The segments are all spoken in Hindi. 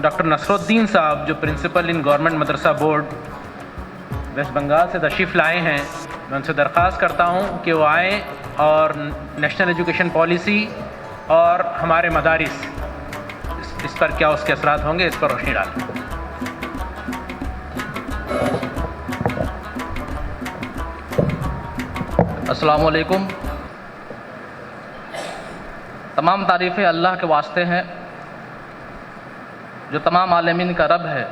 डॉक्टर नसरुद्दीन साहब जो principal in government madrasa board West Bengal से तशरीफ़ लाए हैं, मैं उनसे दरख्वास्त करता हूं कि वो आएँ और नेशनल एजुकेशन पॉलिसी और हमारे मदारिस इस पर क्या उसके असरात होंगे, इस पर रोशनी डालें। अस्सलाम वालेकुम। तमाम तारीफ़ें अल्लाह के वास्ते हैं जो तमाम आलमीन का रब है,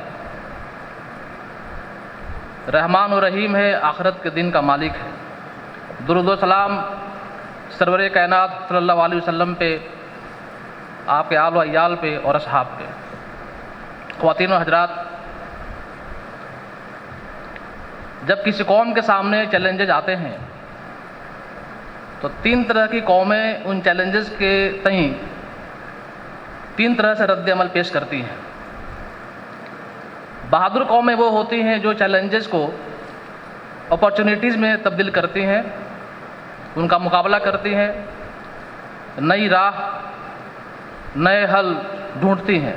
रहमान और रहीम है, आखिरत के दिन का मालिक है। दुरूद व सलाम सरवर कायनात सल्लल्लाहु अलैहि वसल्लम पे, आपके आल व अयाल पे और असहाब पे। ख़वातीन व हज़रात, जब किसी कौम के सामने चैलेंजेज आते हैं तो तीन तरह की कौमें उन चैलेंजेस के तई तीन तरह से रद्द अमल पेश करती हैं। बहादुर कौमें वो होती हैं जो चैलेंजेस को अपॉर्चुनिटीज़ में तब्दील करती हैं, उनका मुकाबला करती हैं, नई राह नए हल ढूंढती हैं।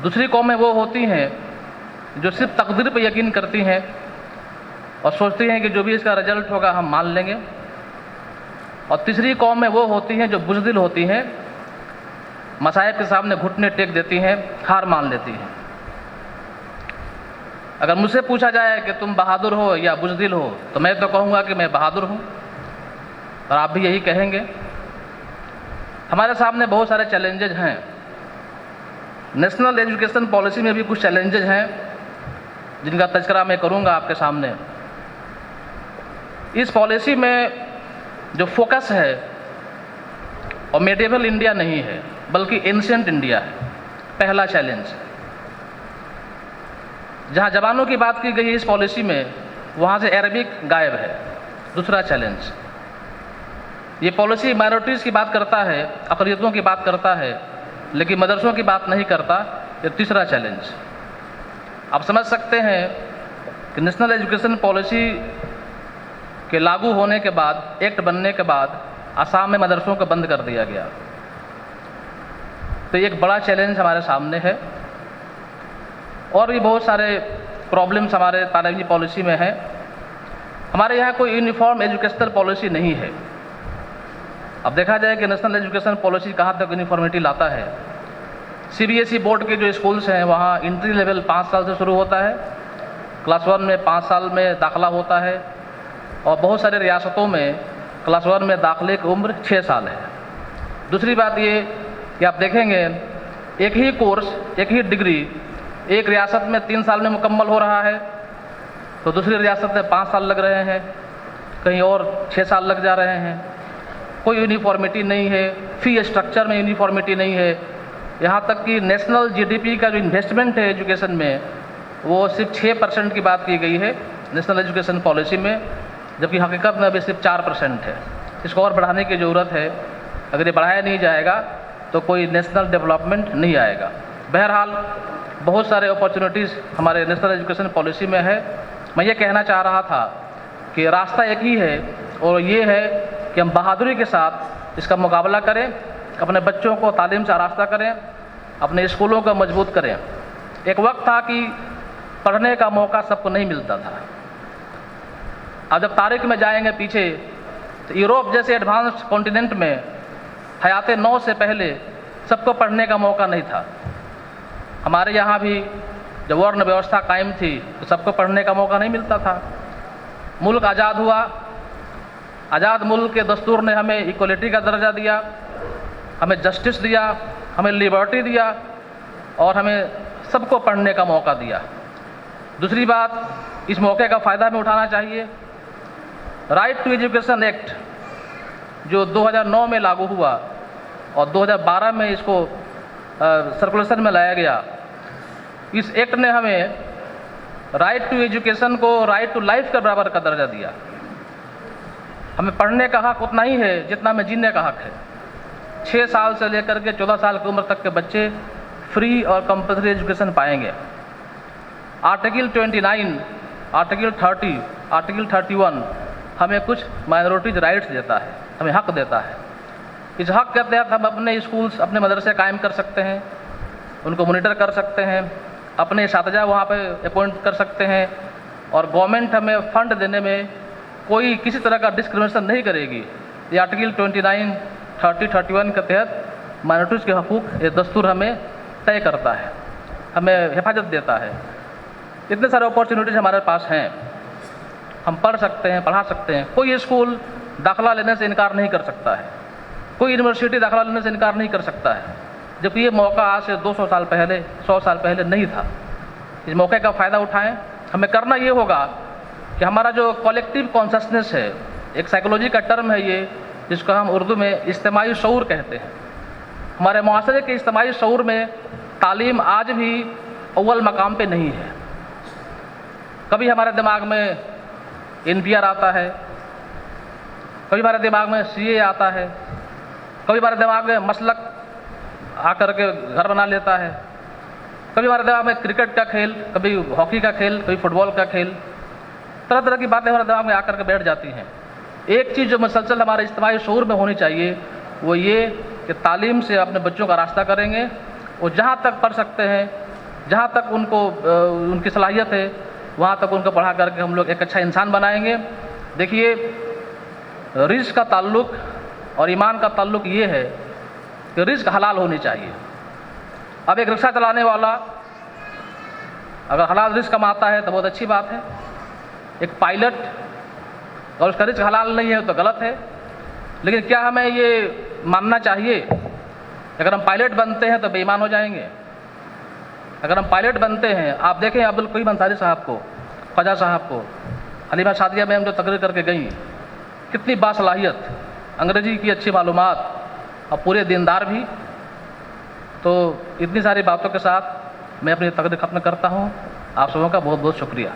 दूसरी कौमें वो होती हैं जो सिर्फ तकदीर पर यकीन करती हैं और सोचती हैं कि जो भी इसका रिजल्ट होगा हम मान लेंगे। और तीसरी कौमें वो होती हैं जो बुज़दिल होती हैं, मसाइब के सामने घुटने टेक देती हैं, हार मान लेती हैं। अगर मुझसे पूछा जाए कि तुम बहादुर हो या बुज़दिल हो, तो मैं तो कहूँगा कि मैं बहादुर हूँ, और आप भी यही कहेंगे। हमारे सामने बहुत सारे चैलेंजेज हैं। नेशनल एजुकेशन पॉलिसी में भी कुछ चैलेंजेज हैं जिनका तज़किरा मैं करूँगा आपके सामने। इस पॉलिसी में जो फोकस है और मेडिवल इंडिया नहीं है बल्कि एंशिएंट इंडिया है, पहला चैलेंज। जहाँ जवानों की बात की गई है इस पॉलिसी में, वहाँ से अरबिक गायब है, दूसरा चैलेंज। ये पॉलिसी माइनॉरिटीज़ की बात करता है, अक़लियतों की बात करता है, लेकिन मदरसों की बात नहीं करता, ये तीसरा चैलेंज। आप समझ सकते हैं कि नेशनल एजुकेशन पॉलिसी के लागू होने के बाद, एक्ट बनने के बाद असम में मदरसों को बंद कर दिया गया। तो एक बड़ा चैलेंज हमारे सामने है। और भी बहुत सारे प्रॉब्लम्स हमारे तालीमी पॉलिसी में हैं। हमारे यहाँ कोई यूनिफॉर्म एजुकेशनल पॉलिसी नहीं है। अब देखा जाए कि नेशनल एजुकेशन पॉलिसी कहाँ तक यूनिफॉर्मिटी लाता है। CBSE बोर्ड के जो स्कूल्स हैं वहाँ इंट्री लेवल 5 साल से शुरू होता है, क्लास 1 में 5 साल में दाखिला होता है, और बहुत सारे रियासतों में क्लास 1 में दाखिले की उम्र 6 साल है। दूसरी बात ये कि आप देखेंगे एक ही कोर्स, एक ही डिग्री एक रियासत में 3 साल में मुकम्मल हो रहा है, तो दूसरी रियासत में 5 साल लग रहे हैं, कहीं और 6 साल लग जा रहे हैं। कोई यूनिफॉर्मिटी नहीं है, फी स्ट्रक्चर में यूनिफॉर्मिटी नहीं है। यहाँ तक कि नेशनल GDP का जो इन्वेस्टमेंट है एजुकेशन में, वो सिर्फ 6% की बात की गई है नेशनल एजुकेशन पॉलिसी में, जबकि हकीकत में अभी सिर्फ 4% है। इसको और बढ़ाने की ज़रूरत है। अगर ये बढ़ाया नहीं जाएगा तो कोई नेशनल डेवलपमेंट नहीं आएगा। बहरहाल बहुत सारे अपॉर्चुनिटीज़ हमारे नेशनल एजुकेशन पॉलिसी में है। मैं ये कहना चाह रहा था कि रास्ता एक ही है, और ये है कि हम बहादुरी के साथ इसका मुकाबला करें, अपने बच्चों को तालीम से आरास्ता करें, अपने स्कूलों को मजबूत करें। एक वक्त था कि पढ़ने का मौका सबको नहीं मिलता था। अब जब तारीख में जाएंगे पीछे, तो यूरोप जैसे एडवांस कॉन्टिनेंट में हयात नौ से पहले सबको पढ़ने का मौका नहीं था। हमारे यहाँ भी जब वर्ण व्यवस्था कायम थी तो सबको पढ़ने का मौका नहीं मिलता था। मुल्क आज़ाद हुआ, आज़ाद मुल्क के दस्तूर ने हमें इक्वलिटी का दर्जा दिया, हमें जस्टिस दिया, हमें लिबर्टी दिया, और हमें सबको पढ़ने का मौका दिया। दूसरी बात, इस मौके का फ़ायदा हमें उठाना चाहिए। राइट टू एजुकेशन एक्ट जो 2009 में लागू हुआ और 2012 में इसको सर्कुलेशन में लाया गया, इस एक्ट ने हमें राइट टू एजुकेशन को राइट टू लाइफ के बराबर का दर्जा दिया। हमें पढ़ने का हक उतना ही है जितना हमें जीने का हक है। 6 साल से लेकर के 14 साल की उम्र तक के बच्चे फ्री और कंपल्सरी एजुकेशन पाएंगे। आर्टिकल 29, आर्टिकल 30, आर्टिकल 31 हमें कुछ माइनॉरिटीज राइट्स देता है, हमें हक देता है। इस हक के तहत हम अपने स्कूल्स, अपने मदरसे कायम कर सकते हैं, उनको मॉनिटर कर सकते हैं, अपने इस्तिजा वहाँ पे अपॉइंट कर सकते हैं, और गवर्नमेंट हमें फ़ंड देने में कोई किसी तरह का डिस्क्रिमिनेशन नहीं करेगी। ये आर्टिकल 29, 30, 31 के तहत माइनॉरिटीज़ के हकूक़ ये दस्तूर हमें तय करता है, हमें हिफाजत देता है। इतने सारे अपॉर्चुनिटीज़ हमारे पास हैं, हम पढ़ सकते हैं, पढ़ा सकते हैं। कोई स्कूल दाखिला लेने से इनकार नहीं कर सकता है, कोई यूनिवर्सिटी दाखिला लेने से इनकार नहीं कर सकता है, जबकि ये मौका आज से 200 साल पहले, 100 साल पहले नहीं था। इस मौके का फ़ायदा उठाएं। हमें करना ये होगा कि हमारा जो कलेक्टिव कॉन्शसनेस है, एक साइकोलॉजी का टर्म है ये, जिसको हम उर्दू में इज्तिमाई शऊर कहते हैं। हमारे मुआशरे के इज्तिमाई शऊर में तालीम आज भी अव्वल मकाम पे नहीं है। कभी हमारे दिमाग में NPR आता है, कभी हमारे दिमाग में CA आता है, कभी हमारे दिमाग में मसलक आकर के घर बना लेता है, कभी हमारे दिमाग में क्रिकेट का खेल, कभी हॉकी का खेल, कभी फुटबॉल का खेल, तरह तरह की बातें हमारे दिमाग में आकर के बैठ जाती हैं। एक चीज़ जो मुसलसल हमारे इज्तिमाई शऊर में होनी चाहिए वो ये कि तालीम से अपने बच्चों का रास्ता करेंगे, वो जहाँ तक पढ़ सकते हैं, जहाँ तक उनको उनकी सलाहियत है, वहाँ तक उनको पढ़ा करके हम लोग एक अच्छा इंसान बनाएंगे। देखिए, रिज़्क़ का ताल्लुक़ और ईमान का ताल्लुक़ ये है कि रिज़्क़ हलाल होनी चाहिए। अब एक रिक्शा चलाने वाला अगर हलाल रिज़्क़ कमाता है तो बहुत अच्छी बात है। एक पायलट और उसका रिज़्क़ हलाल नहीं है तो गलत है। लेकिन क्या हमें ये मानना चाहिए अगर हम पायलट बनते हैं तो बेईमान हो जाएंगे? अगर हम पायलट बनते हैं, आप देखें अब्दुल करीम अंसारी साहब को, ख्वाजा साहब को, हलीमा सादिया मैम जो तकरीर करके गई, कितनी बासलाहियत, अंग्रेज़ी की अच्छी मालूमात और पूरे दीनदार भी। तो इतनी सारी बातों के साथ मैं अपनी तकरीर ख़त्म करता हूँ। आप सबों का बहुत बहुत शुक्रिया।